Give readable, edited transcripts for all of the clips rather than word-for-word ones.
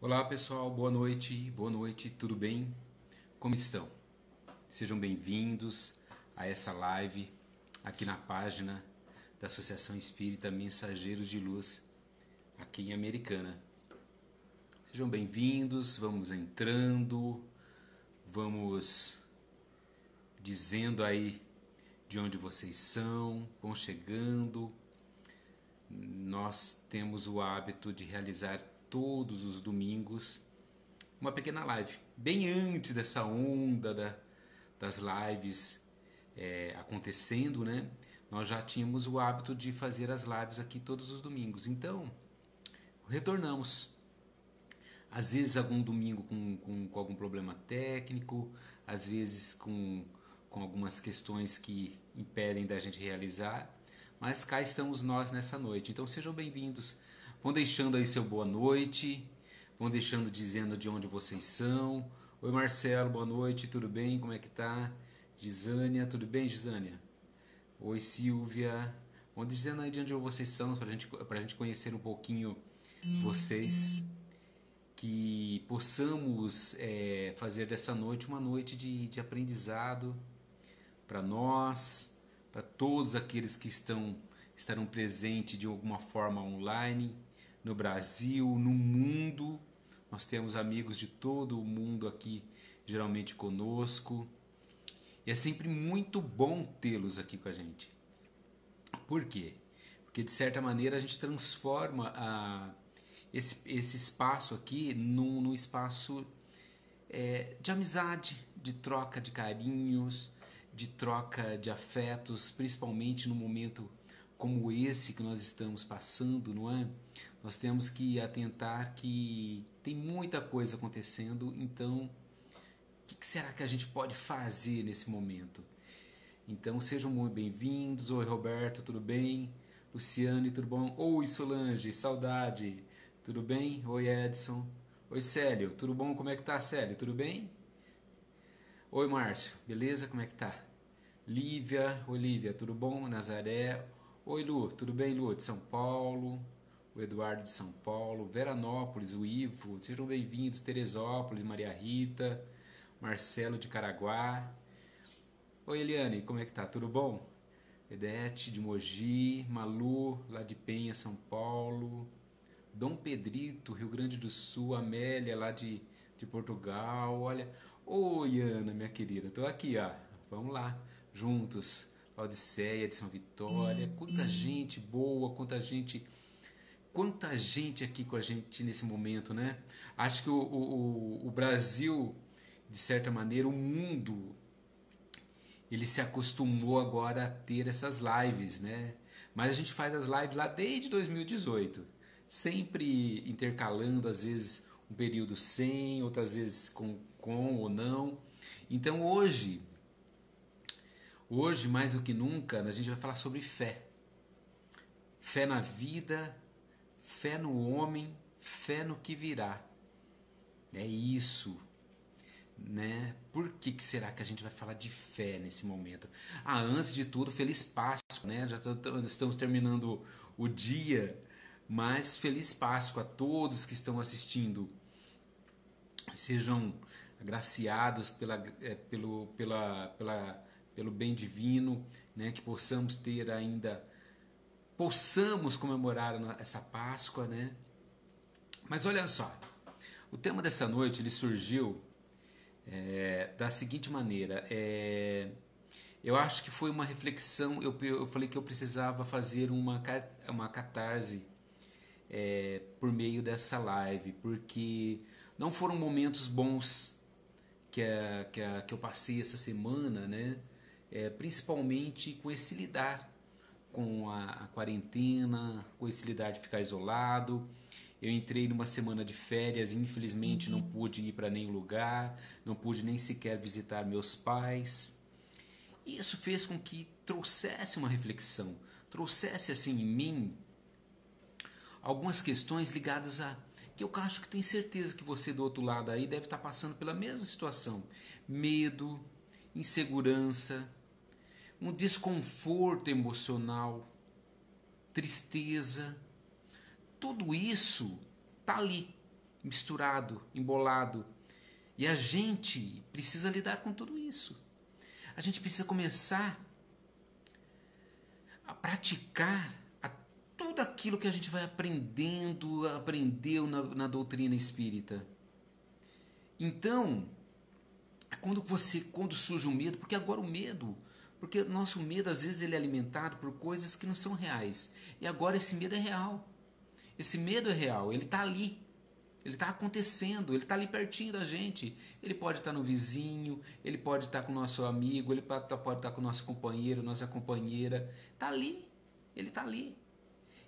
Olá pessoal, boa noite, tudo bem? Como estão? Sejam bem-vindos a essa live aqui na página da Associação Espírita Mensageiros de Luz, aqui em Americana. Sejam bem-vindos, vamos entrando, vamos dizendo aí de onde vocês são, vão chegando. Nós temos o hábito de realizar todos os domingos uma pequena live, bem antes dessa onda das lives acontecendo, né? Nós já tínhamos o hábito de fazer as lives aqui todos os domingos, então retornamos. Às vezes algum domingo com algum problema técnico, às vezes com algumas questões que impedem da gente realizar, mas cá estamos nós nessa noite. Então sejam bem-vindos. Vão deixando aí seu boa noite, vão deixando dizendo de onde vocês são. Oi Marcelo, boa noite, tudo bem? Como é que tá? Gisânia, tudo bem, Gisânia? Oi Silvia. Vão dizendo aí de onde vocês são, pra gente conhecer um pouquinho vocês, que possamos fazer dessa noite uma noite de aprendizado para nós, para todos aqueles que estarão presentes de alguma forma online, no Brasil, no mundo. Nós temos amigos de todo o mundo aqui, geralmente conosco. E é sempre muito bom tê-los aqui com a gente. Por quê? Porque de certa maneira a gente transforma esse espaço aqui num espaço de amizade, de troca de carinhos, de troca de afetos, principalmente no momento como esse que nós estamos passando, não é? Nós temos que atentar que tem muita coisa acontecendo, então o que será que a gente pode fazer nesse momento? Então sejam muito bem-vindos. Oi Roberto, tudo bem? Luciane, tudo bom? Oi Solange, saudade, tudo bem? Oi Edson. Oi Célio, tudo bom? Como é que tá, Célio? Tudo bem? Oi Márcio, beleza? Como é que tá? Lívia, oi Lívia, tudo bom? Nazaré, oi Lu, tudo bem Lu? De São Paulo, o Eduardo de São Paulo, Veranópolis, o Ivo, sejam bem-vindos, Teresópolis, Maria Rita, Marcelo de Caraguá. Oi Eliane, como é que tá? Tudo bom? Edete de Mogi, Malu, lá de Penha, São Paulo, Dom Pedrito, Rio Grande do Sul, Amélia, lá de Portugal, olha. Oi Ana, minha querida, tô aqui, ó, vamos lá, juntos. Odisseia de São Vitória, quanta gente boa, quanta gente aqui com a gente nesse momento, né? Acho que o Brasil, de certa maneira, o mundo, ele se acostumou agora a ter essas lives, né? Mas a gente faz as lives lá desde 2018, sempre intercalando, às vezes um período sem, outras vezes com ou não. Então hoje mais do que nunca, a gente vai falar sobre fé. Fé na vida, fé no homem, fé no que virá. É isso, né? Por que será que a gente vai falar de fé nesse momento? Antes de tudo, feliz Páscoa, né? Já estamos terminando o dia, mas feliz Páscoa a todos que estão assistindo. Sejam agraciados pelo bem divino, né? Que possamos comemorar essa Páscoa, né? Mas olha só, o tema dessa noite ele surgiu da seguinte maneira. Eu acho que foi uma reflexão. Eu falei que eu precisava fazer uma catarse por meio dessa live, porque não foram momentos bons que eu passei essa semana, né? Principalmente com esse lidar com a quarentena, com esse lidar de ficar isolado. Eu entrei numa semana de férias e infelizmente não pude ir para nenhum lugar, não pude nem sequer visitar meus pais. E isso fez com que trouxesse uma reflexão, trouxesse assim em mim algumas questões ligadas a que eu acho que tenho certeza que você do outro lado aí deve estar passando pela mesma situação. Medo, insegurança, um desconforto emocional, tristeza, tudo isso tá ali, misturado, embolado. E a gente precisa lidar com tudo isso. A gente precisa começar a praticar tudo aquilo que a gente vai aprendeu na doutrina espírita. Então, quando surge o medo, porque agora porque o nosso medo às vezes ele é alimentado por coisas que não são reais. E agora esse medo é real. Esse medo é real, ele está ali. Ele está acontecendo, ele está ali pertinho da gente. Ele pode estar no vizinho, ele pode estar com o nosso amigo, ele pode estar com o nosso companheiro, nossa companheira. Está ali, ele está ali.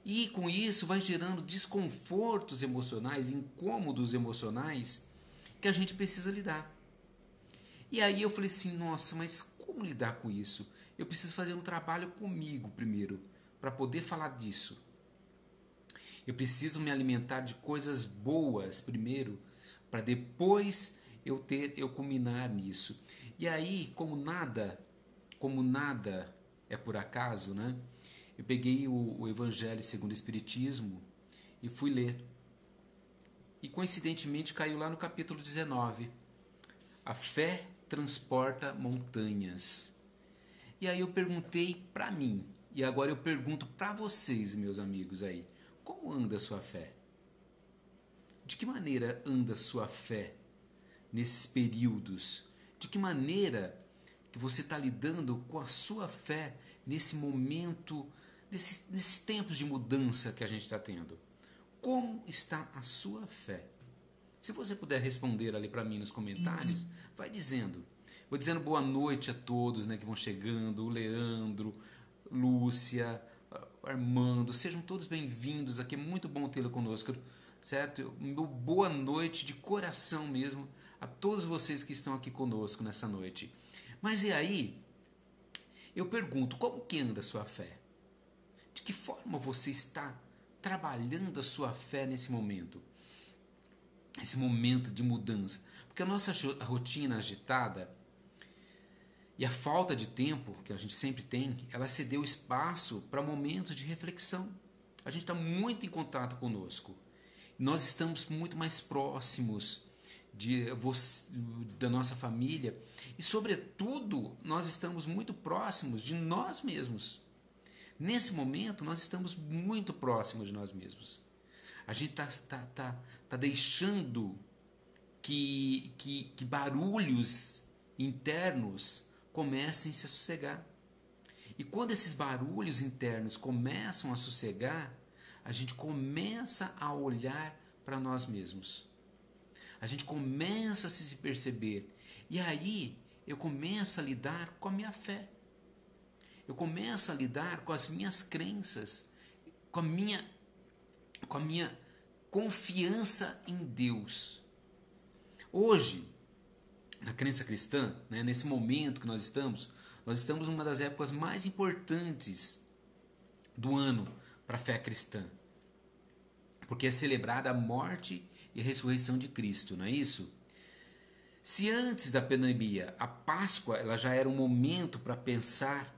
E com isso vai gerando desconfortos emocionais, incômodos emocionais que a gente precisa lidar. E aí eu falei assim, nossa, mas como lidar com isso? Eu preciso fazer um trabalho comigo primeiro, para poder falar disso. Eu preciso me alimentar de coisas boas primeiro, para depois eu culminar nisso. E aí, como nada é por acaso, né? Eu peguei o Evangelho segundo o Espiritismo e fui ler. E coincidentemente caiu lá no capítulo 19. A fé transporta montanhas. E aí eu perguntei para mim, e agora eu pergunto para vocês, meus amigos aí, como anda a sua fé? De que maneira anda a sua fé nesses períodos? De que maneira que você está lidando com a sua fé nesse momento, nesses tempos de mudança que a gente está tendo? Como está a sua fé? Se você puder responder ali para mim nos comentários, vai dizendo. Vou dizendo boa noite a todos, né, que vão chegando, o Leandro, Lúcia, Armando, sejam todos bem-vindos aqui, é muito bom tê-lo conosco, certo? Meu boa noite de coração mesmo a todos vocês que estão aqui conosco nessa noite. Mas e aí, eu pergunto, como que anda a sua fé? De que forma você está trabalhando a sua fé nesse momento? Esse momento de mudança. Porque a nossa rotina agitada e a falta de tempo que a gente sempre tem, ela cedeu espaço para momentos de reflexão. A gente está muito em contato conosco. Nós estamos muito mais próximos da nossa família e, sobretudo, nós estamos muito próximos de nós mesmos. Nesse momento, nós estamos muito próximos de nós mesmos. A gente tá deixando que barulhos internos comecem a se sossegar. E quando esses barulhos internos começam a sossegar, a gente começa a olhar para nós mesmos. A gente começa a se perceber. E aí eu começo a lidar com a minha fé. Eu começo a lidar com as minhas crenças, com a minha confiança em Deus. Hoje, na crença cristã, né, nesse momento que nós estamos numa das épocas mais importantes do ano para a fé cristã. Porque é celebrada a morte e a ressurreição de Cristo, não é isso? Se antes da pandemia a Páscoa ela já era um momento para pensar,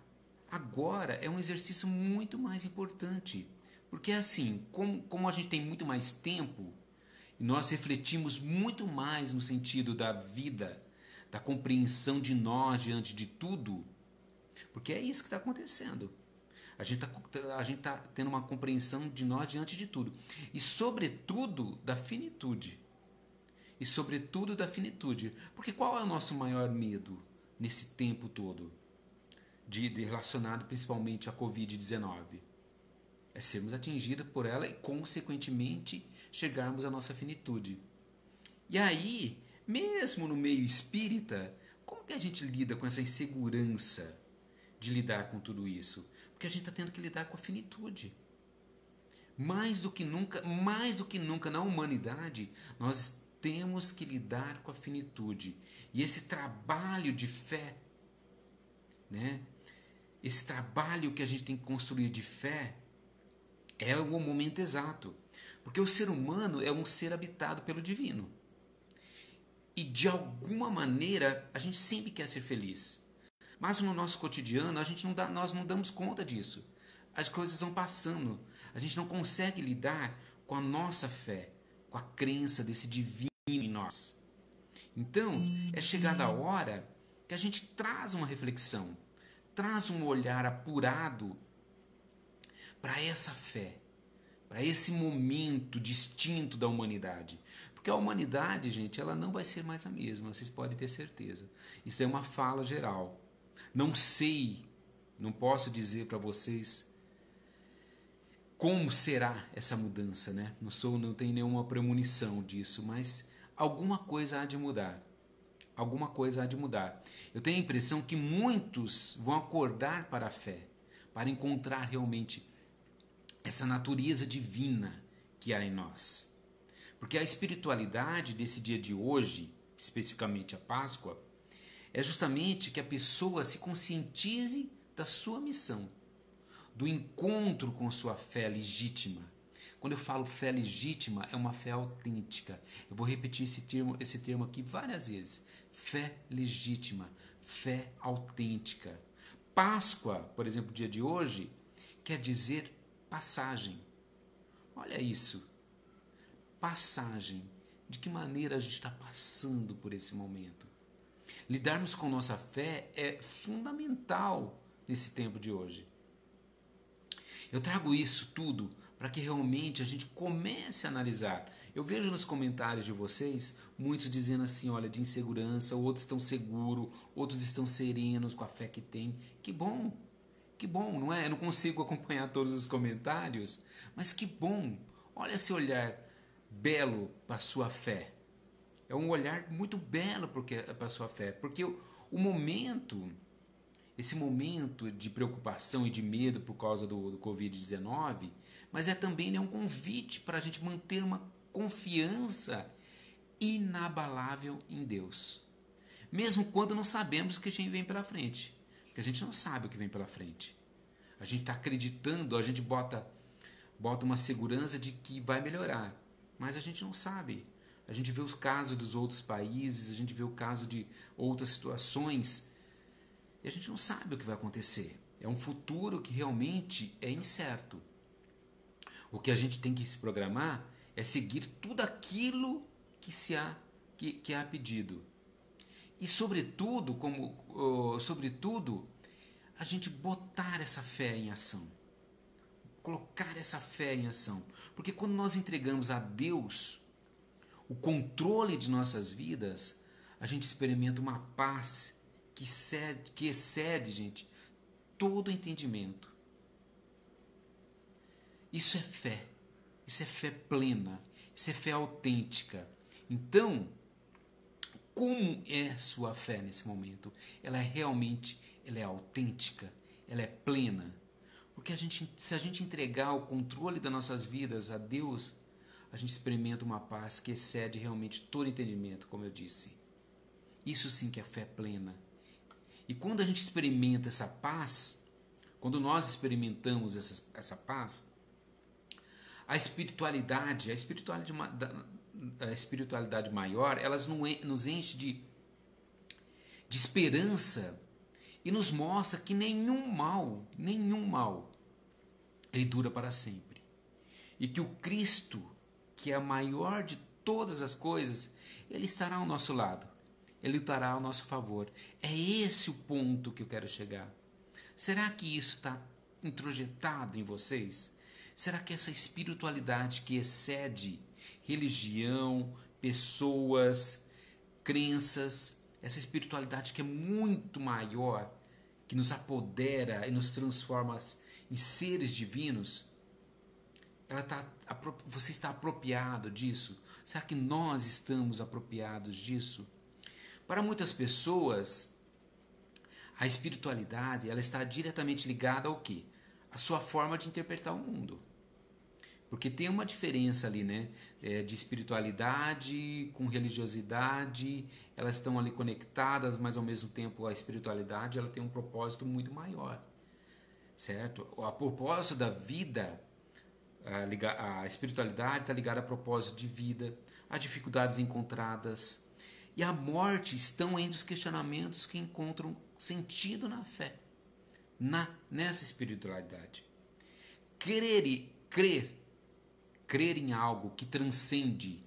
agora é um exercício muito mais importante. Porque assim, como a gente tem muito mais tempo, e nós refletimos muito mais no sentido da vida, da compreensão de nós diante de tudo, porque é isso que está acontecendo. A gente tá tendo uma compreensão de nós diante de tudo. E sobretudo da finitude. Porque qual é o nosso maior medo nesse tempo todo? Relacionado principalmente à Covid-19. É sermos atingidos por ela e, consequentemente, chegarmos à nossa finitude. E aí, mesmo no meio espírita, como que a gente lida com essa insegurança de lidar com tudo isso? Porque a gente está tendo que lidar com a finitude. Mais do que nunca na humanidade, nós temos que lidar com a finitude. E esse trabalho de fé, né? Esse trabalho que a gente tem que construir de fé é o momento exato. Porque o ser humano é um ser habitado pelo divino. E de alguma maneira a gente sempre quer ser feliz. Mas no nosso cotidiano nós não damos conta disso. As coisas vão passando. A gente não consegue lidar com a nossa fé, com a crença desse divino em nós. Então, é chegada a hora que a gente traz uma reflexão, traz um olhar apurado para essa fé, para esse momento distinto da humanidade. Porque a humanidade, gente, ela não vai ser mais a mesma, vocês podem ter certeza. Isso é uma fala geral. Não sei, não posso dizer para vocês como será essa mudança, né? Não tenho nenhuma premonição disso, mas alguma coisa há de mudar. Alguma coisa há de mudar. Eu tenho a impressão que muitos vão acordar para a fé, para encontrar realmente essa natureza divina que há em nós. Porque a espiritualidade desse dia de hoje, especificamente a Páscoa, é justamente que a pessoa se conscientize da sua missão, do encontro com sua fé legítima. Quando eu falo fé legítima, é uma fé autêntica. Eu vou repetir esse termo aqui várias vezes. Fé legítima, fé autêntica. Páscoa, por exemplo, o dia de hoje, quer dizer passagem. Olha isso. Passagem. De que maneira a gente está passando por esse momento? Lidarmos com nossa fé é fundamental nesse tempo de hoje. Eu trago isso tudo para que realmente a gente comece a analisar. Eu vejo nos comentários de vocês muitos dizendo assim, olha, de insegurança, outros estão seguros, outros estão serenos com a fé que têm. Que bom, não é? Eu não consigo acompanhar todos os comentários, mas que bom. Olha esse olhar belo para a sua fé. É um olhar muito belo para a sua fé, porque esse momento de preocupação e de medo por causa do Covid-19, mas é também um convite para a gente manter uma confiança inabalável em Deus. Mesmo quando não sabemos o que vem pela frente. Porque a gente não sabe o que vem pela frente. A gente está acreditando, a gente bota uma segurança de que vai melhorar. Mas a gente não sabe. A gente vê os casos dos outros países, a gente vê o caso de outras situações e a gente não sabe o que vai acontecer. É um futuro que realmente é incerto. O que a gente tem que se programar é seguir tudo aquilo que há pedido. E sobretudo, a gente botar essa fé em ação. Colocar essa fé em ação. Porque quando nós entregamos a Deus o controle de nossas vidas, a gente experimenta uma paz que excede, gente, todo entendimento. Isso é fé plena, isso é fé autêntica. Então, como é sua fé nesse momento? Ela é autêntica, ela é plena. Porque se a gente entregar o controle das nossas vidas a Deus, a gente experimenta uma paz que excede realmente todo entendimento, como eu disse. Isso sim que é fé plena. E quando a gente experimenta essa paz, quando nós experimentamos essa paz, a espiritualidade maior, elas nos enche de esperança e nos mostra que nenhum mal, ele dura para sempre. E que o Cristo, que é a maior de todas as coisas, ele estará ao nosso lado. Ele lutará ao nosso favor. É esse o ponto que eu quero chegar. Será que isso está introjetado em vocês? Será que essa espiritualidade que excede religião, pessoas, crenças, essa espiritualidade que é muito maior, que nos apodera e nos transforma em seres divinos, você está apropriado disso? Será que nós estamos apropriados disso? Para muitas pessoas, a espiritualidade ela está diretamente ligada ao quê? A sua forma de interpretar o mundo. Porque tem uma diferença ali, né? De espiritualidade com religiosidade, elas estão ali conectadas, mas ao mesmo tempo a espiritualidade ela tem um propósito muito maior, certo? O propósito da vida, a espiritualidade está ligada a propósito de vida, a dificuldades encontradas e a morte estão entre os questionamentos que encontram sentido na fé, nessa espiritualidade. Crer crer em algo que transcende,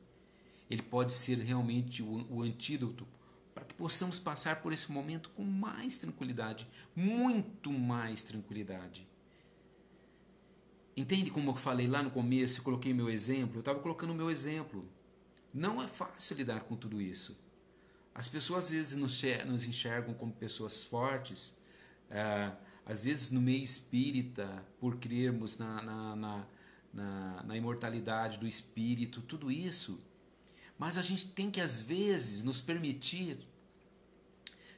ele pode ser realmente o antídoto para que possamos passar por esse momento com mais tranquilidade, muito mais tranquilidade. Entende como eu falei lá no começo, eu coloquei meu exemplo? Eu estava colocando o meu exemplo. Não é fácil lidar com tudo isso. As pessoas às vezes nos enxergam como pessoas fortes, às vezes no meio espírita, por crermos na imortalidade do espírito, tudo isso. Mas a gente tem que às vezes nos permitir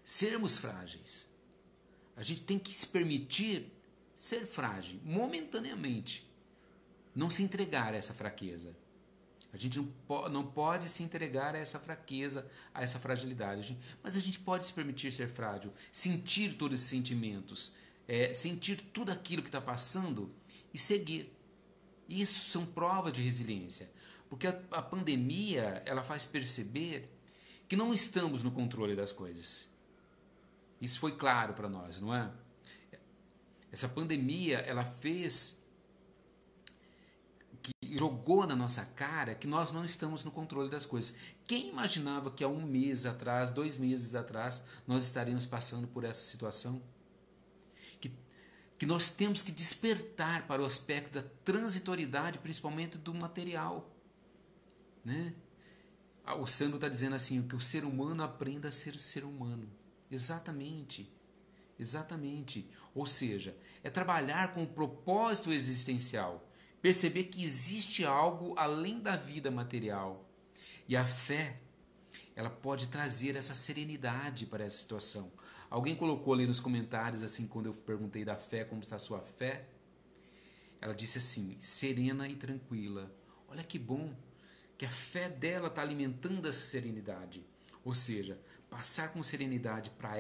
sermos frágeis. A gente tem que se permitir ser frágil, momentaneamente. Não se entregar a essa fraqueza. A gente não pode se entregar a essa fraqueza, a essa fragilidade. Mas a gente pode se permitir ser frágil, sentir todos esses sentimentos, sentir tudo aquilo que está passando e seguir. Isso são provas de resiliência. Porque a pandemia, ela faz perceber que não estamos no controle das coisas. Isso foi claro para nós, não é? Essa pandemia, ela jogou na nossa cara que nós não estamos no controle das coisas. Quem imaginava que há 1 mês atrás, 2 meses atrás, nós estaríamos passando por essa situação? Que nós temos que despertar para o aspecto da transitoriedade, principalmente do material. Né? O Sandro está dizendo assim, que o ser humano aprenda a ser ser humano. Exatamente. Exatamente. Ou seja, é trabalhar com o propósito existencial. Perceber que existe algo além da vida material. E a fé, ela pode trazer essa serenidade para essa situação. Alguém colocou ali nos comentários, assim, quando eu perguntei da fé, como está a sua fé? Ela disse assim, serena e tranquila. Olha que bom, que a fé dela está alimentando essa serenidade. Ou seja, passar com serenidade para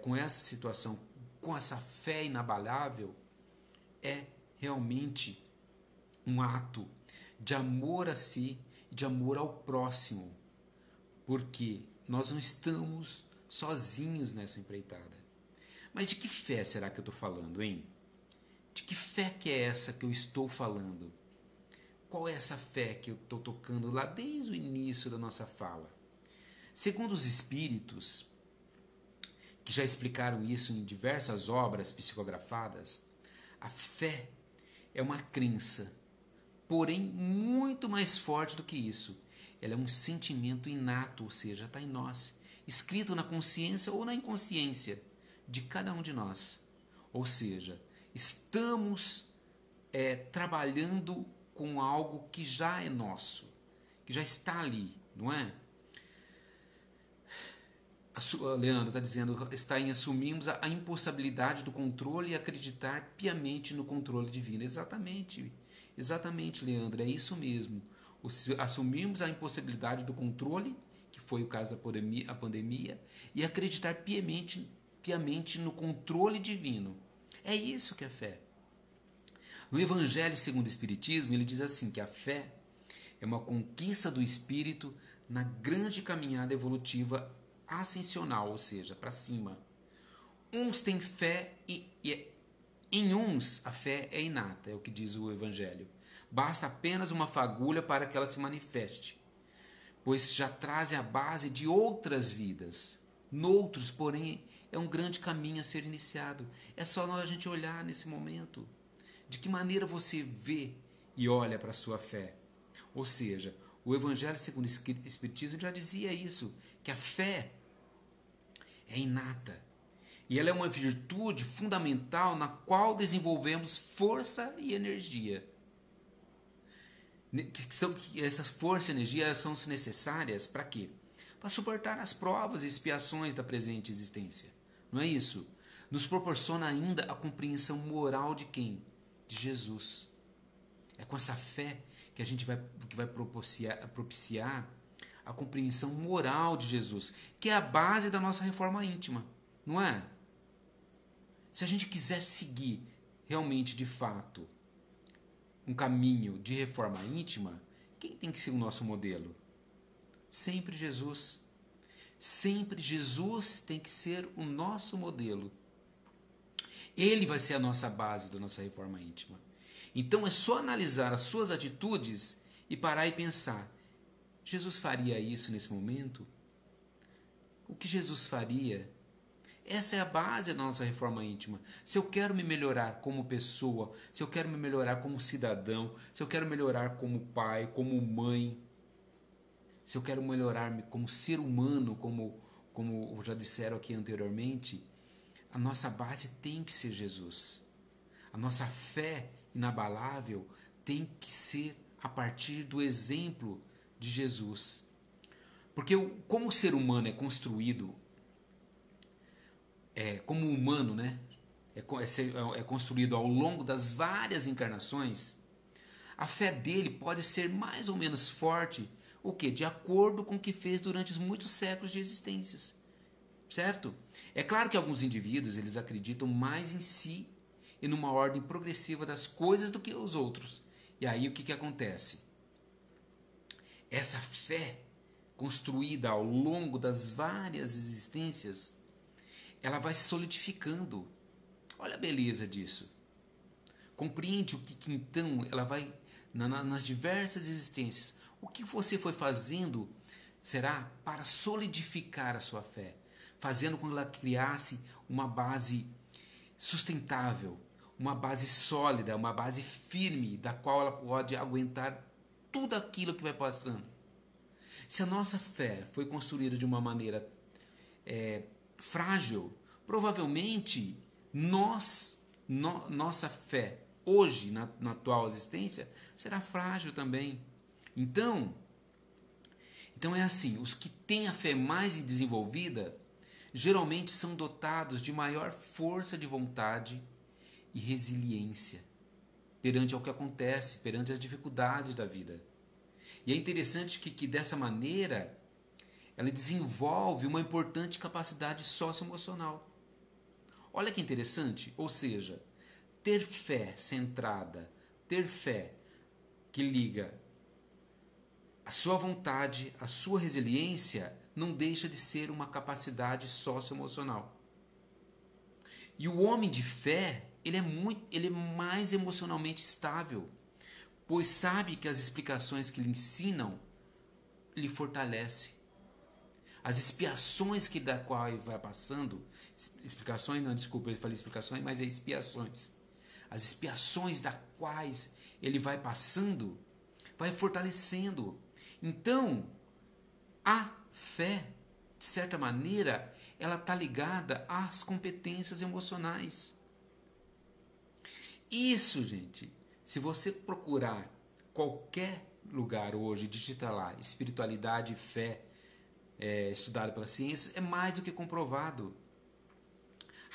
com essa situação, com essa fé inabalável, é realmente um ato de amor a si e de amor ao próximo, porque nós não estamos sozinhos nessa empreitada. Mas de que fé será que eu estou falando, hein? De que fé que é essa que eu estou falando? Qual é essa fé que eu estou tocando lá desde o início da nossa fala? Segundo os espíritos, que já explicaram isso em diversas obras psicografadas, a fé é uma crença, porém muito mais forte do que isso. Ela é um sentimento inato, ou seja, está em nós, escrito na consciência ou na inconsciência de cada um de nós. Ou seja, estamos trabalhando com algo que já é nosso, que já está ali, não é? Leandro está dizendo, está em assumirmos a impossibilidade do controle e acreditar piamente no controle divino. Exatamente, exatamente, Leandro, é isso mesmo. Assumirmos a impossibilidade do controle, que foi o caso da pandemia, e acreditar piamente no controle divino. É isso que é fé. No Evangelho segundo o Espiritismo, ele diz assim, que a fé é uma conquista do espírito na grande caminhada evolutiva ascensional, ou seja, para cima. Uns têm fé em uns a fé é inata, é o que diz o Evangelho. Basta apenas uma fagulha para que ela se manifeste, pois já traz a base de outras vidas. Noutros, porém, é um grande caminho a ser iniciado. É só a gente olhar nesse momento. De que maneira você vê e olha para a sua fé? Ou seja, o Evangelho segundo o Espiritismo já dizia isso, que a fé é inata. E ela é uma virtude fundamental na qual desenvolvemos força e energia. Essa força e energia são necessárias para quê? Para suportar as provas e expiações da presente existência. Não é isso? Nos proporciona ainda a compreensão moral de quem? De Jesus. É com essa fé que a gente vai propiciar a compreensão moral de Jesus, que é a base da nossa reforma íntima, não é? Se a gente quiser seguir realmente, de fato, um caminho de reforma íntima, quem tem que ser o nosso modelo? Sempre Jesus. Sempre Jesus tem que ser o nosso modelo. Ele vai ser a nossa base da nossa reforma íntima. Então é só analisar as suas atitudes e parar e pensar: Jesus faria isso nesse momento? O que Jesus faria? Essa é a base da nossa reforma íntima. Se eu quero me melhorar como pessoa, se eu quero me melhorar como cidadão, se eu quero melhorar como pai, como mãe, se eu quero melhorar como ser humano, como já disseram aqui anteriormente, a nossa base tem que ser Jesus. A nossa fé inabalável tem que ser a partir do exemplo de Jesus. Porque como o ser humano é construído, como humano, né? É construído ao longo das várias encarnações, a fé dele pode ser mais ou menos forte, o quê? De acordo com o que fez durante os muitos séculos de existências. Certo? É claro que alguns indivíduos eles acreditam mais em si e numa ordem progressiva das coisas do que os outros. E aí o que acontece? Essa fé construída ao longo das várias existências, ela vai se solidificando. Olha a beleza disso. Compreende o que então ela vai nas diversas existências. O que você foi fazendo será para solidificar a sua fé, fazendo com que ela criasse uma base sustentável, uma base sólida, uma base firme, da qual ela pode aguentar tudo aquilo que vai passando. Se a nossa fé foi construída de uma maneira frágil, provavelmente nossa fé hoje, na atual existência, será frágil também. Então é assim, os que têm a fé mais desenvolvida, geralmente são dotados de maior força de vontade e resiliência perante ao que acontece, perante as dificuldades da vida. E é interessante que dessa maneira, ela desenvolve uma importante capacidade socioemocional. Olha que interessante, ou seja, ter fé centrada, ter fé que liga a sua vontade, a sua resiliência, não deixa de ser uma capacidade socioemocional. E o homem de fé, ele é mais emocionalmente estável, pois sabe que as explicações que lhe ensinam lhe fortalece. As expiações da qual ele vai passando, explicações, não, desculpa, eu falei explicações, mas é expiações. As expiações das quais ele vai passando, vai fortalecendo. Então, a fé, de certa maneira, ela está ligada às competências emocionais. Isso, gente, se você procurar qualquer lugar hoje, digitar lá, espiritualidade e fé, estudado pela ciência, é mais do que comprovado.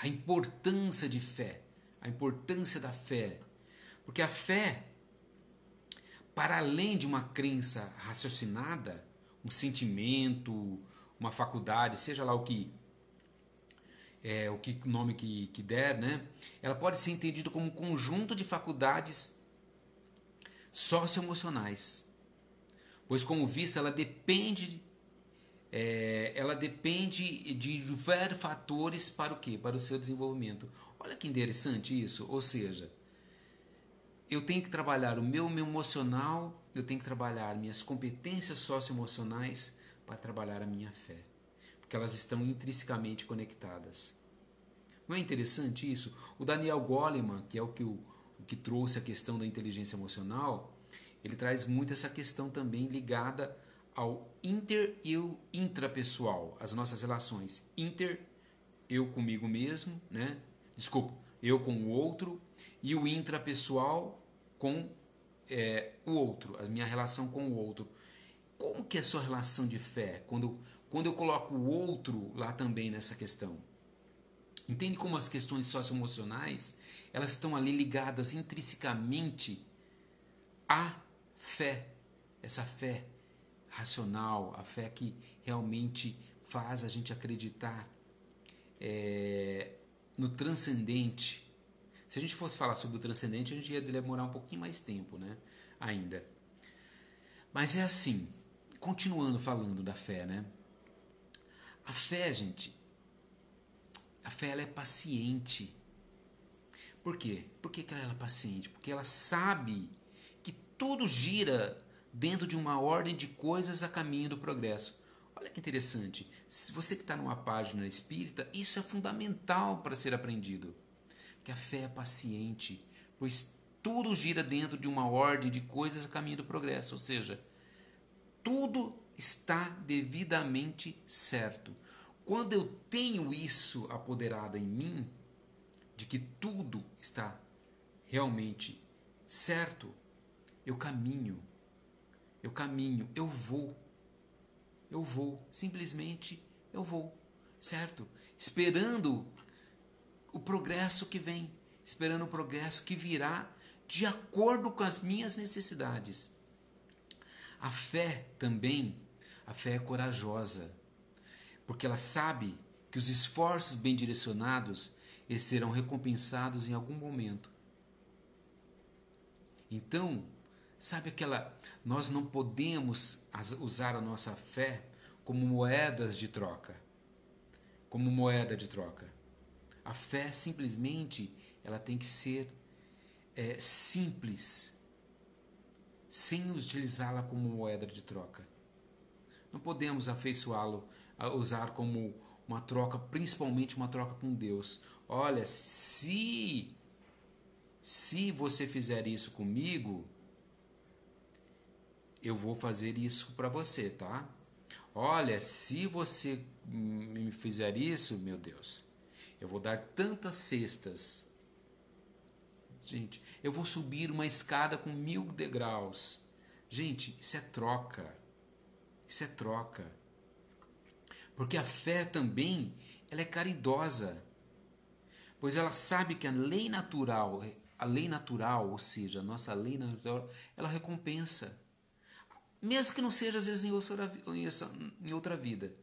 A importância de fé, a importância da fé. Porque a fé, para além de uma crença raciocinada, um sentimento, uma faculdade, seja lá o nome que der, né? Ela pode ser entendida como um conjunto de faculdades socioemocionais. Pois, como visto, ela depende de diversos fatores para o quê? Para o seu desenvolvimento. Olha que interessante isso. Ou seja, eu tenho que trabalhar o meu emocional, eu tenho que trabalhar minhas competências socioemocionais para trabalhar a minha fé. Porque elas estão intrinsecamente conectadas. Não é interessante isso? O Daniel Goleman, que é o que trouxe a questão da inteligência emocional, ele traz muito essa questão também ligada ao inter e o intrapessoal, as nossas relações. Inter, eu comigo mesmo, né? Desculpa, eu com o outro, e o intrapessoal com o outro, a minha relação com o outro. Como que é a sua relação de fé quando eu coloco o outro lá também nessa questão? Entende como as questões socioemocionais, elas estão ali ligadas intrinsecamente à fé, essa fé racional, a fé que realmente faz a gente acreditar no transcendente. Se a gente fosse falar sobre o transcendente, a gente ia demorar um pouquinho mais tempo, né? Ainda. Mas é assim, continuando falando da fé, né? A fé, gente, ela é paciente. Por quê? Por que ela é paciente? Porque ela sabe que tudo gira dentro de uma ordem de coisas a caminho do progresso. Olha que interessante. Se você que está numa página espírita, isso é fundamental para ser aprendido. Que a fé é paciente, pois tudo gira dentro de uma ordem de coisas a caminho do progresso. Ou seja, tudo está devidamente certo. Quando eu tenho isso apoderado em mim, de que tudo está realmente certo, eu caminho, eu vou, simplesmente eu vou, certo? Esperando o progresso que vem, esperando o progresso que virá de acordo com as minhas necessidades. A fé também, a fé é corajosa, porque ela sabe que os esforços bem direcionados eles serão recompensados em algum momento. Então, sabe aquela... Nós não podemos usar a nossa fé como moedas de troca. Como moeda de troca. A fé, simplesmente, ela tem que ser simples, sem utilizá-la como moeda de troca. Não podemos usar como uma troca, principalmente uma troca com Deus. Olha, se você fizer isso comigo, eu vou fazer isso para você, tá? Olha, se você me fizer isso, meu Deus, eu vou dar tantas cestas. Gente, eu vou subir uma escada com 1000 degraus. Gente, isso é troca. Isso é troca. Porque a fé também, ela é caridosa. Pois ela sabe que a lei natural, ou seja, a nossa lei natural, ela recompensa. Mesmo que não seja, às vezes, em outra vida.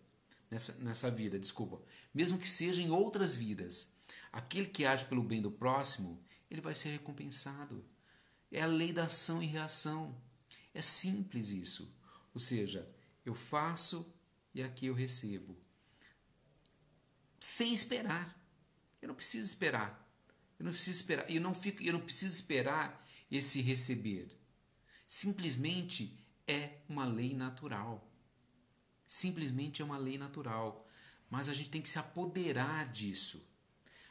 Nessa vida, desculpa. Mesmo que seja em outras vidas. Aquele que age pelo bem do próximo, ele vai ser recompensado. É a lei da ação e reação. É simples isso. Ou seja, eu faço e aqui eu recebo. Sem esperar. Eu não preciso esperar. Eu não preciso esperar esse receber. Simplesmente é uma lei natural. Simplesmente é uma lei natural. Mas a gente tem que se apoderar disso.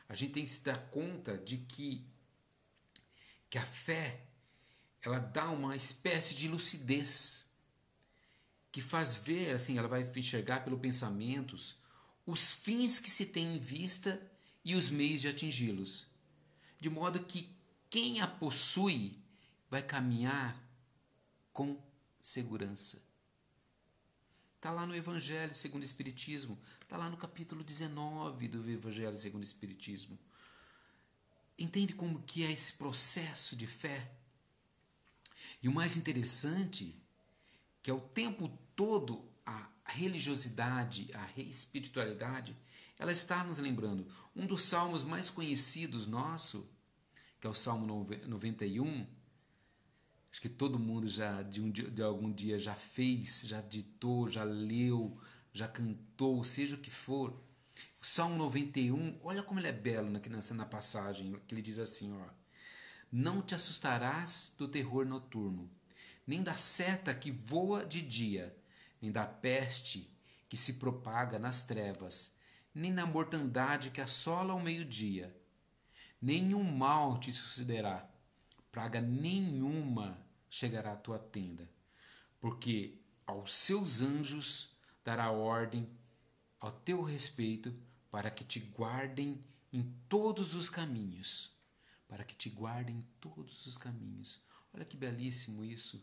A gente tem que se dar conta de que a fé, ela dá uma espécie de lucidez que faz ver, assim, ela vai enxergar pelos pensamentos os fins que se tem em vista e os meios de atingi-los. De modo que quem a possui vai caminhar com segurança. Está lá no Evangelho segundo o Espiritismo. Está lá no capítulo 19 do Evangelho segundo o Espiritismo. Entende como que é esse processo de fé? E o mais interessante, que é o tempo todo a religiosidade, a espiritualidade, ela está nos lembrando. Um dos salmos mais conhecidos nosso, que é o Salmo 91, acho que todo mundo já de algum dia já fez, já ditou, já leu, já cantou, seja o que for. O Salmo 91, olha como ele é belo na passagem, que ele diz assim, ó: não te assustarás do terror noturno, nem da seta que voa de dia, nem da peste que se propaga nas trevas, nem da mortandade que assola ao meio-dia. Nenhum mal te sucederá, praga nenhuma chegará à tua tenda, porque aos seus anjos dará ordem ao teu respeito para que te guardem em todos os caminhos. Para que te guardem em todos os caminhos. Olha que belíssimo isso.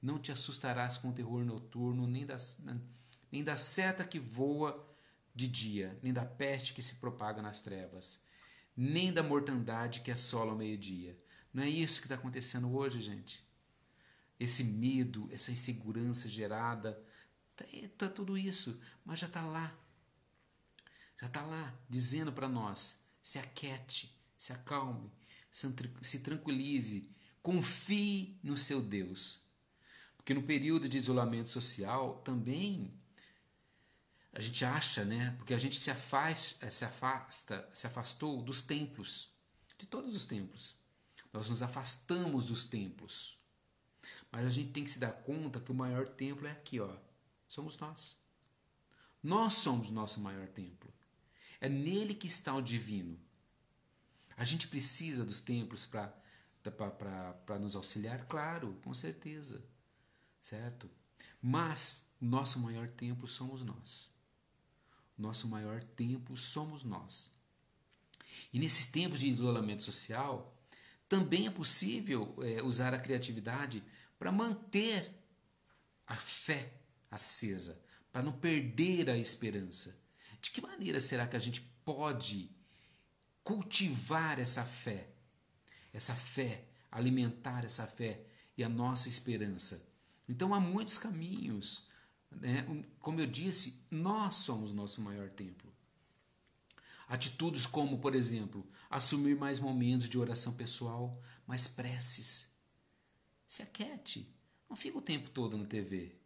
Não te assustarás com o terror noturno, nem da seta que voa de dia, nem da peste que se propaga nas trevas, nem da mortandade que assola ao meio-dia. Não é isso que está acontecendo hoje, gente? Esse medo, essa insegurança gerada, tá tudo isso, mas já está lá. Já está lá, dizendo para nós: se aquiete, se acalme, se tranquilize, confie no seu Deus. Porque no período de isolamento social também a gente acha, né? Porque a gente se afastou dos templos. de todos os templos. Nós nos afastamos dos templos. Mas a gente tem que se dar conta que o maior templo é aqui, ó. Somos nós. Nós somos o nosso maior templo. É nele que está o divino. A gente precisa dos templos para nos auxiliar? Claro, com certeza. Certo? Mas o nosso maior templo somos nós. O nosso maior templo somos nós. E nesses tempos de isolamento social, também é possível usar a criatividade para manter a fé acesa, para não perder a esperança. De que maneira será que a gente pode cultivar essa fé, alimentar essa fé e a nossa esperança? Então há muitos caminhos, né? Como eu disse, nós somos nosso maior templo. Atitudes como, por exemplo, assumir mais momentos de oração pessoal, mais preces. Se aquiete. Não fica o tempo todo na TV.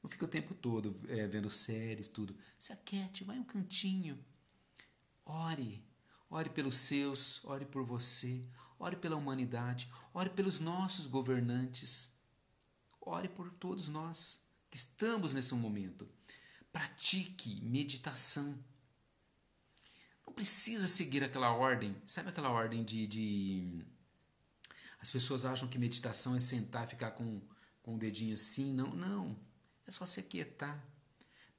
Não fica o tempo todo vendo séries, tudo. Se aquiete, vai um cantinho. Ore. Ore pelos seus, ore por você, ore pela humanidade, ore pelos nossos governantes. Ore por todos nós que estamos nesse momento. Pratique meditação. Não precisa seguir aquela ordem. Sabe aquela ordem de... As pessoas acham que meditação é sentar e ficar com o dedinho assim. Não, não. É só se aquietar.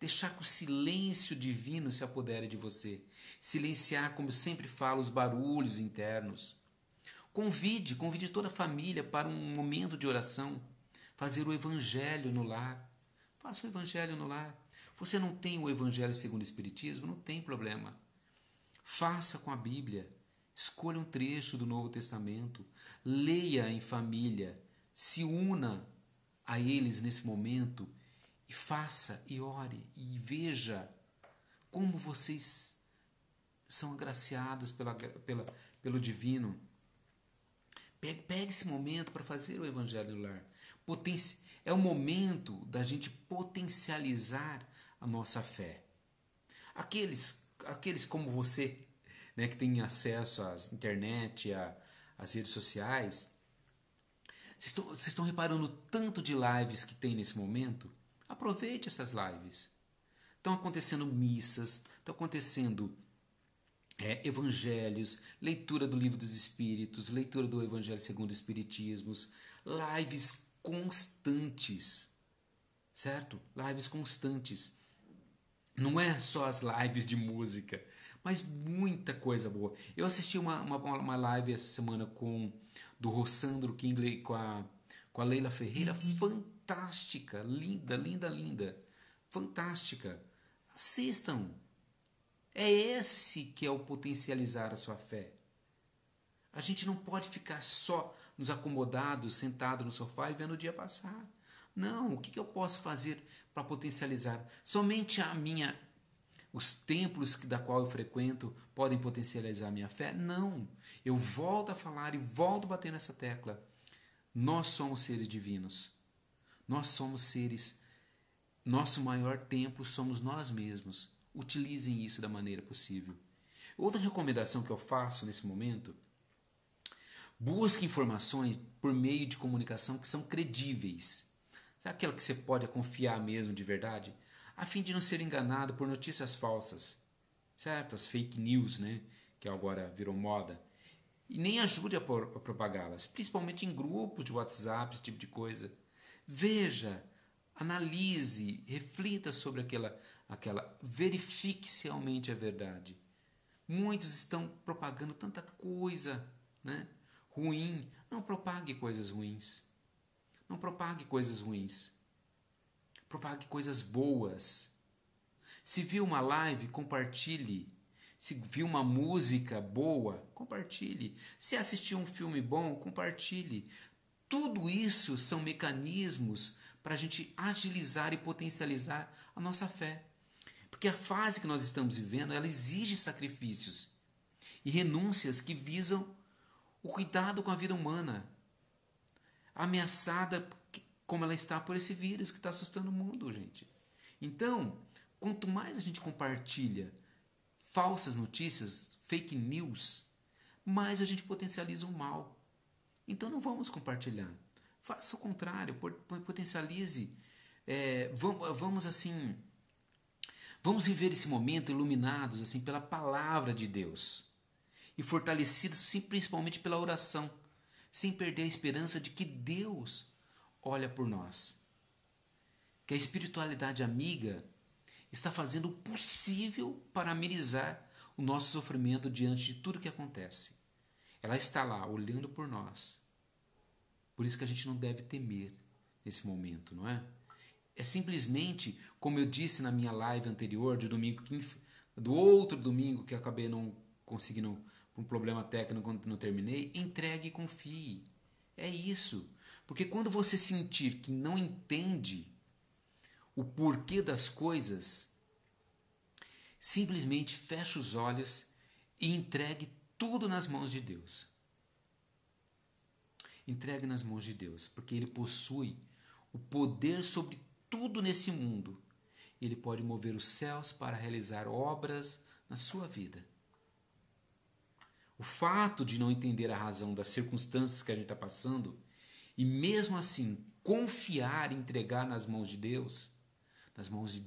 Deixar que o silêncio divino se apodere de você. Silenciar, como eu sempre falo, os barulhos internos. Convide toda a família para um momento de oração. Fazer o evangelho no lar. Faça o evangelho no lar. Você não tem o evangelho segundo o Espiritismo? Não tem problema. Faça com a Bíblia. Escolha um trecho do Novo Testamento. Leia em família. Se una a eles nesse momento. E faça, e ore, e veja como vocês são agraciados pelo divino. Pegue esse momento para fazer o evangelho no lar. É o momento da gente potencializar a nossa fé. Aqueles como você, né, que tem acesso à internet, às redes sociais, vocês estão reparando tanto de lives que tem nesse momento? Aproveite essas lives. Estão acontecendo missas, estão acontecendo evangelhos, leitura do Livro dos Espíritos, leitura do Evangelho segundo o Espiritismo, lives constantes, certo? Lives constantes. Não é só as lives de música, mas muita coisa boa. Eu assisti uma live essa semana do Rossandro Kingley com a Leila Ferreira, fantástica, linda, linda, linda, fantástica. Assistam. É esse que é o potencializar a sua fé. A gente não pode ficar só nos acomodados, sentado no sofá e vendo o dia passar. Não, o que eu posso fazer para potencializar? Somente os templos da qual eu frequento podem potencializar a minha fé? Não. Eu volto a falar e volto a bater nessa tecla. Nós somos seres divinos. Nós somos seres... Nosso maior templo somos nós mesmos. Utilizem isso da maneira possível. Outra recomendação que eu faço nesse momento: busque informações por meio de comunicação que são credíveis. Sabe aquela que você pode confiar mesmo de verdade? A fim de não ser enganado por notícias falsas. Certo? As fake news, né? Que agora virou moda. E nem ajude a propagá-las, principalmente em grupos de WhatsApp, esse tipo de coisa. Veja, analise, reflita sobre verifique se realmente é verdade. Muitos estão propagando tanta coisa, né, ruim. Não propague coisas ruins. Não propague coisas ruins. Propague coisas boas. Se viu uma live, compartilhe. Se viu uma música boa, compartilhe. Se assistiu um filme bom, compartilhe. Tudo isso são mecanismos para a gente agilizar e potencializar a nossa fé. Porque a fase que nós estamos vivendo, ela exige sacrifícios e renúncias que visam o cuidado com a vida humana, ameaçada como ela está por esse vírus que está assustando o mundo, gente. Então, quanto mais a gente compartilha falsas notícias, fake news, mais a gente potencializa o mal. Então não vamos compartilhar. Faça o contrário, potencialize. Vamos assim, vamos viver esse momento iluminados assim pela palavra de Deus e fortalecidos principalmente pela oração, sem perder a esperança de que Deus olha por nós. Que a espiritualidade amiga está fazendo o possível para amenizar o nosso sofrimento diante de tudo que acontece. Ela está lá, olhando por nós. Por isso que a gente não deve temer nesse momento, não é? É simplesmente, como eu disse na minha live anterior, do outro domingo que eu acabei não conseguindo, por um problema técnico, quando não terminei, entregue e confie. É isso. Porque quando você sentir que não entende o porquê das coisas, simplesmente feche os olhos e entregue tudo nas mãos de Deus. Entregue nas mãos de Deus, porque Ele possui o poder sobre tudo nesse mundo. Ele pode mover os céus para realizar obras na sua vida. O fato de não entender a razão das circunstâncias que a gente está passando e mesmo assim confiar e entregar nas mãos de Deus, nas mãos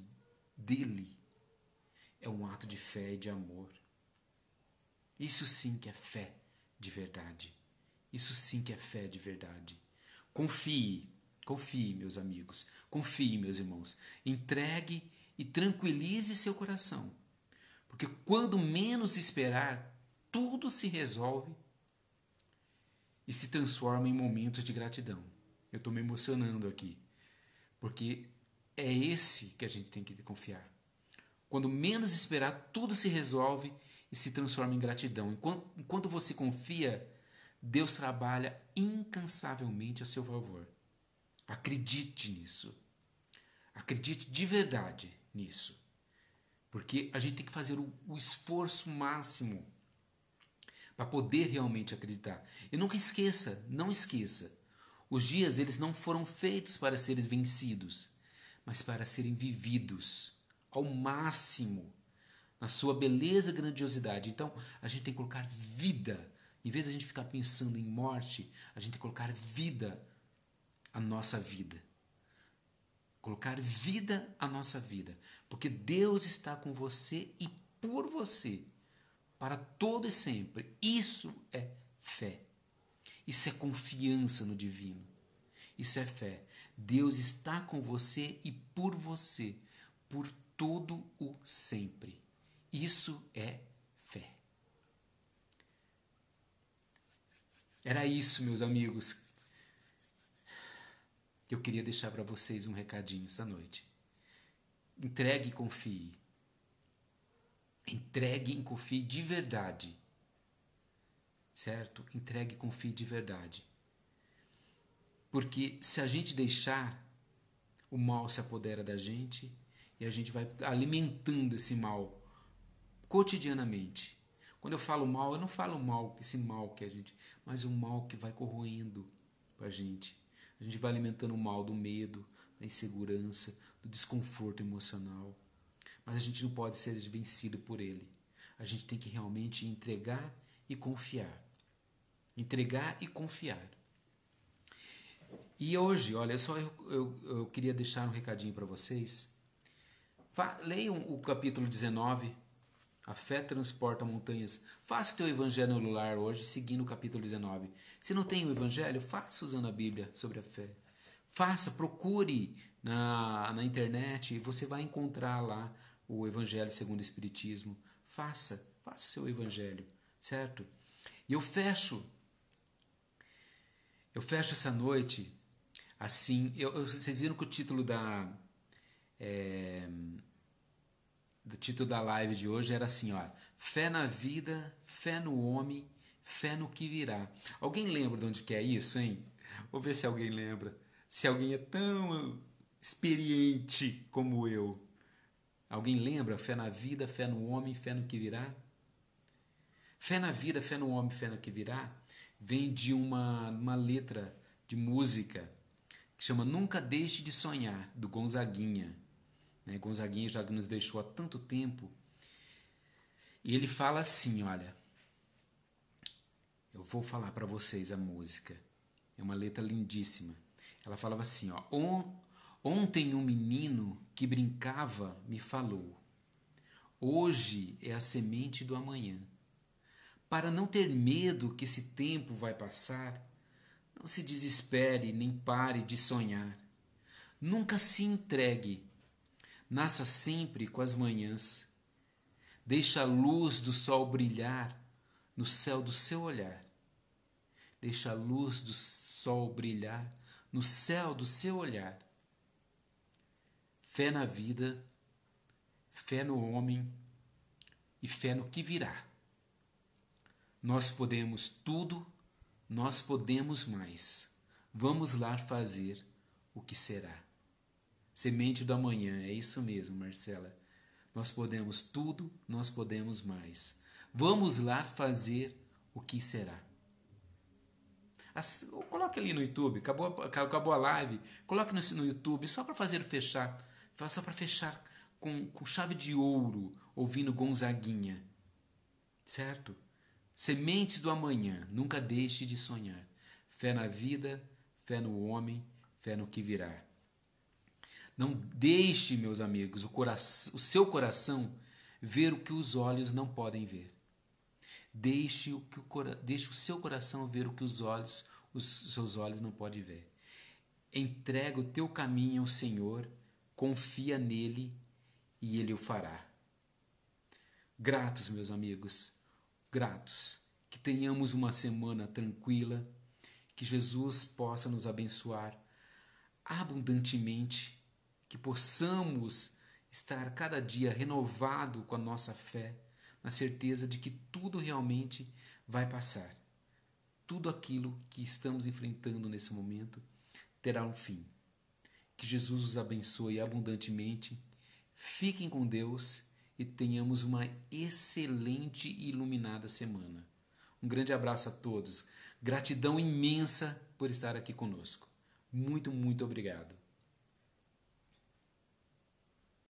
dele, é um ato de fé e de amor. Isso sim que é fé de verdade. Isso sim que é fé de verdade. Confie, meus amigos. Confie, meus irmãos. Entregue e tranquilize seu coração. Porque quando menos esperar, tudo se resolve e se transforma em momentos de gratidão. Eu estou me emocionando aqui. Porque é esse que a gente tem que confiar. Quando menos esperar, tudo se resolve e se transforma em gratidão. Enquanto você confia, Deus trabalha incansavelmente a seu favor. Acredite nisso. Acredite de verdade nisso. Porque a gente tem que fazer o esforço máximo para poder realmente acreditar. E nunca esqueça, não esqueça. Os dias eles não foram feitos para serem vencidos, mas para serem vividos ao máximo, na sua beleza e grandiosidade. Então, a gente tem que colocar vida. Em vez de a gente ficar pensando em morte, a gente tem que colocar vida à nossa vida. Colocar vida à nossa vida. Porque Deus está com você e por você, para todo e sempre. Isso é fé. Isso é confiança no divino. Isso é fé. Deus está com você e por você, por todo o sempre. Isso é fé. Era isso, meus amigos, que eu queria deixar para vocês um recadinho essa noite. Entregue e confie. Entregue e confie de verdade. Certo? Entregue e confie de verdade. Porque se a gente deixar, o mal se apodera da gente e a gente vai alimentando esse mal cotidianamente. Quando eu falo mal, eu não falo mal, esse mal que a gente, mas um mal que vai corroendo pra gente. A gente vai alimentando o mal do medo, da insegurança, do desconforto emocional. Mas a gente não pode ser vencido por ele. A gente tem que realmente entregar e confiar. Entregar e confiar. E hoje, olha, eu queria deixar um recadinho para vocês. Leiam o capítulo 19. A fé transporta montanhas. Faça o teu evangelho no lar hoje, seguindo o capítulo 19. Se não tem o evangelho, faça usando a Bíblia sobre a fé. Faça, procure na internet e você vai encontrar lá o evangelho segundo o Espiritismo. Faça o seu evangelho, certo? E eu fecho essa noite assim. Vocês viram que o título do título da live de hoje era assim, ó: fé na vida, fé no homem, fé no que virá. Alguém lembra de onde que é isso, hein? Vou ver se alguém lembra. Se alguém é tão experiente como eu. Alguém lembra? Fé na vida, fé no homem, fé no que virá? Fé na vida, fé no homem, fé no que virá vem de uma letra de música que chama Nunca Deixe de Sonhar, do Gonzaguinha. Gonzaguinha já nos deixou há tanto tempo. E ele fala assim, olha: Eu vou falar para vocês a música. É uma letra lindíssima. Ela falava assim, ó: Ontem um menino que brincava me falou. Hoje é a semente do amanhã. Para não ter medo que esse tempo vai passar, não se desespere nem pare de sonhar. Nunca se entregue. Nasça sempre com as manhãs. Deixa a luz do sol brilhar no céu do seu olhar. Deixa a luz do sol brilhar no céu do seu olhar. Fé na vida, fé no homem e fé no que virá. Nós podemos tudo, nós podemos mais. Vamos lá fazer o que será. Semente do amanhã, é isso mesmo, Marcela. Nós podemos tudo, nós podemos mais. Vamos lá fazer o que será. Coloque ali no YouTube, acabou a live, coloque no YouTube só para fazer fechar, só para fechar com chave de ouro, ouvindo Gonzaguinha, certo? Sementes do amanhã, nunca deixe de sonhar. Fé na vida, fé no homem, fé no que virá. Não deixe, meus amigos, o seu coração ver o que os olhos não podem ver. Deixe o seu coração ver o que os seus olhos não podem ver. Entrega o teu caminho ao Senhor, confia nele e ele o fará. Gratos, meus amigos, gratos. Que tenhamos uma semana tranquila, que Jesus possa nos abençoar abundantemente, que possamos estar cada dia renovado com a nossa fé, na certeza de que tudo realmente vai passar. Tudo aquilo que estamos enfrentando nesse momento terá um fim. Que Jesus os abençoe abundantemente. Fiquem com Deus e tenhamos uma excelente e iluminada semana. Um grande abraço a todos. Gratidão imensa por estar aqui conosco. Muito, muito obrigado.